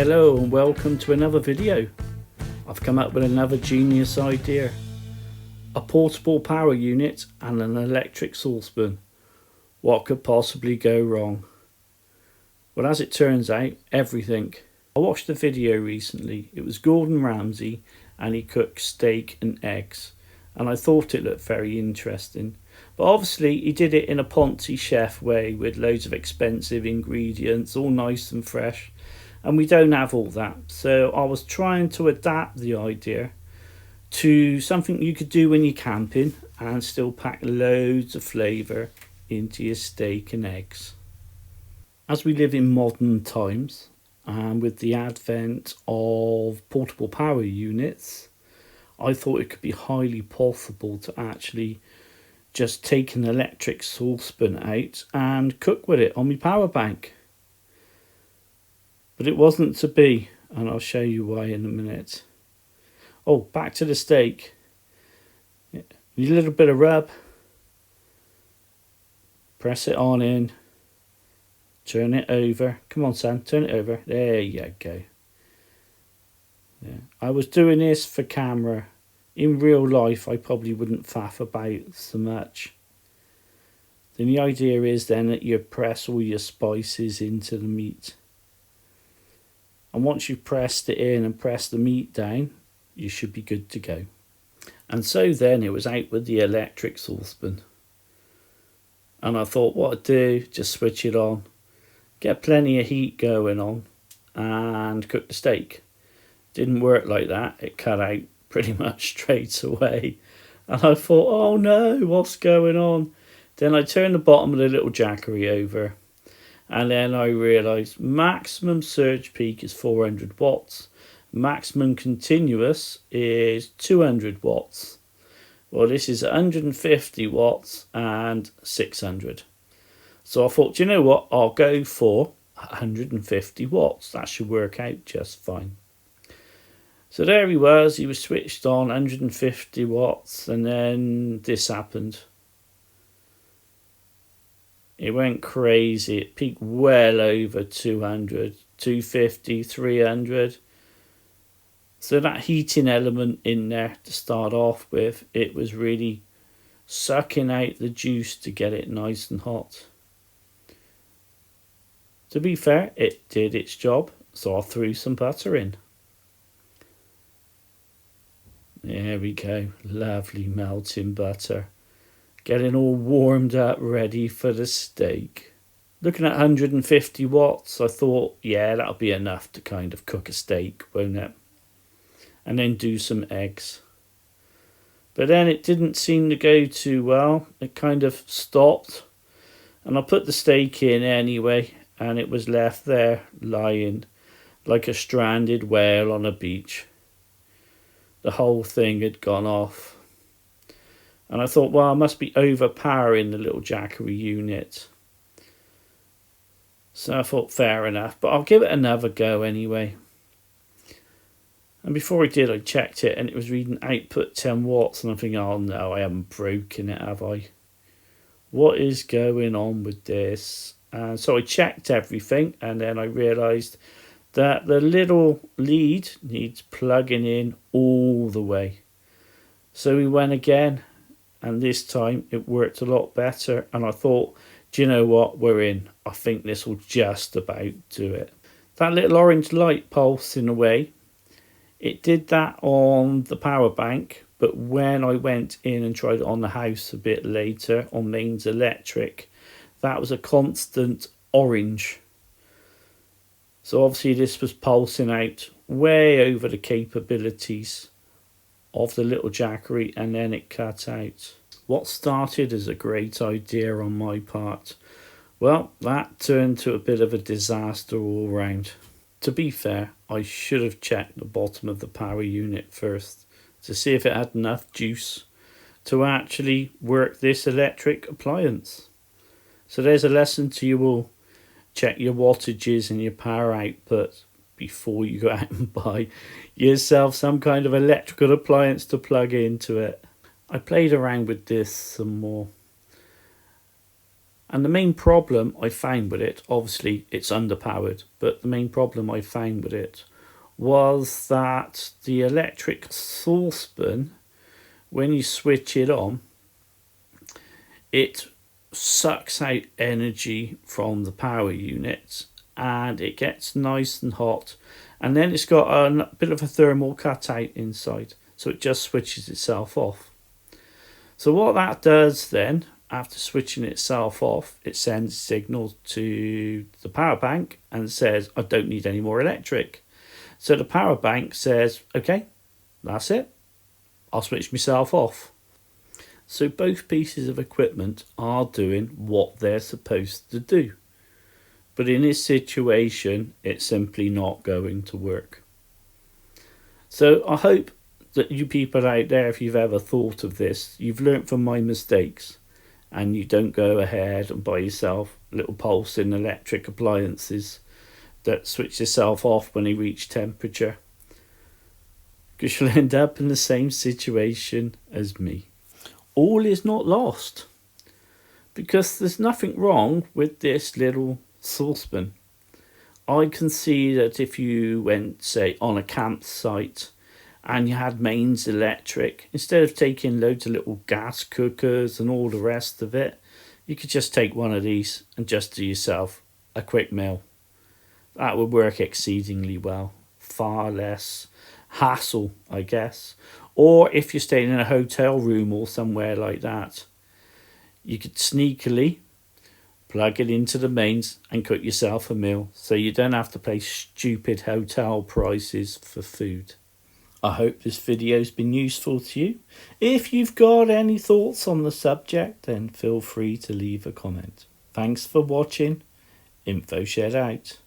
Hello and welcome to another video. I've come up with another genius idea. A portable power unit and an electric saucepan. What could possibly go wrong? Well, as it turns out, everything. I watched a video recently. It was Gordon Ramsay and he cooked steak and eggs. And I thought it looked very interesting. But obviously he did it in a Ponzi chef way with loads of expensive ingredients, all nice and fresh. And we don't have all that. So I was trying to adapt the idea to something you could do when you're camping and still pack loads of flavour into your steak and eggs. As we live in modern times and with the advent of portable power units, I thought it could be highly possible to actually just take an electric saucepan out and cook with it on my power bank. But it wasn't to be, and I'll show you why in a minute. Oh, back to the steak. Need a little bit of rub. Press it on in. Turn it over. Come on, son, turn it over. There you go. Yeah. I was doing this for camera. In real life, I probably wouldn't faff about so much. Then the idea is then that you press all your spices into the meat. And once you've pressed it in and pressed the meat down, you should be good to go. And so then it was out with the electric saucepan. And I thought what I'd do, just switch it on, get plenty of heat going on and cook the steak. Didn't work like that. It cut out pretty much straight away. And I thought, oh no, what's going on? Then I turned the bottom of the little Jackery over. And then I realised maximum surge peak is 400 watts. Maximum continuous is 200 watts. Well, this is 150 watts and 600. So I thought, you know what? I'll go for 150 watts. That should work out just fine. So there he was. He was switched on 150 watts. And then this happened. It went crazy. It peaked well over 200, 250, 300. So that heating element in there to start off with, it was really sucking out the juice to get it nice and hot. To be fair, it did its job. So I threw some butter in. There we go. Lovely melting butter. Getting all warmed up, ready for the steak. Looking at 150 watts, I thought, yeah, that'll be enough to kind of cook a steak, won't it? And then do some eggs. But then it didn't seem to go too well. It kind of stopped. And I put the steak in anyway, and it was left there lying like a stranded whale on a beach. The whole thing had gone off. And I thought, well, I must be overpowering the little Jackery unit. So I thought, fair enough. But I'll give it another go anyway. And before I did, I checked it and it was reading output 10 watts. And I'm thinking, oh no, I haven't broken it, have I? What is going on with this? And so I checked everything. And then I realised that the little lead needs plugging in all the way. So we went again. And this time it worked a lot better. And I thought, do you know what? We're in. I think this will just about do it. That little orange light pulsing away. It did that on the power bank. But when I went in and tried it on the house a bit later on mains electric, that was a constant orange. So obviously this was pulsing out way over the capabilities of the little Jackery, and then it cut out. What started as a great idea on my part, well, that turned to a bit of a disaster all round. To be fair, I should have checked the bottom of the power unit first to see if it had enough juice to actually work this electric appliance. So there's a lesson to you all. Check your wattages and your power output before you go out and buy yourself some kind of electrical appliance to plug into it. I played around with this some more. And the main problem I found with it, obviously it's underpowered, but the main problem I found with it was that the electric saucepan, when you switch it on, it sucks out energy from the power unit and it gets nice and hot, and then it's got a bit of a thermal cutout inside, so it just switches itself off. So what that does then, after switching itself off, it sends a signal to the power bank and says, I don't need any more electric. So the power bank says, okay, that's it, I'll switch myself off. So both pieces of equipment are doing what they're supposed to do. But in this situation, it's simply not going to work. So I hope that you people out there, if you've ever thought of this, you've learnt from my mistakes and you don't go ahead and buy yourself little pulsing electric appliances that switch yourself off when they reach temperature, because you'll end up in the same situation as me. All is not lost, because there's nothing wrong with this little saucepan. I can see that if you went, say, on a campsite and you had mains electric, instead of taking loads of little gas cookers and all the rest of it, you could just take one of these and just do yourself a quick meal. That would work exceedingly well. Far less hassle, I guess. Or if you're staying in a hotel room or somewhere like that, you could sneakily plug it into the mains and cook yourself a meal, so you don't have to pay stupid hotel prices for food. I hope this video's been useful to you. If you've got any thoughts on the subject, then feel free to leave a comment. Thanks for watching. InfoShed out.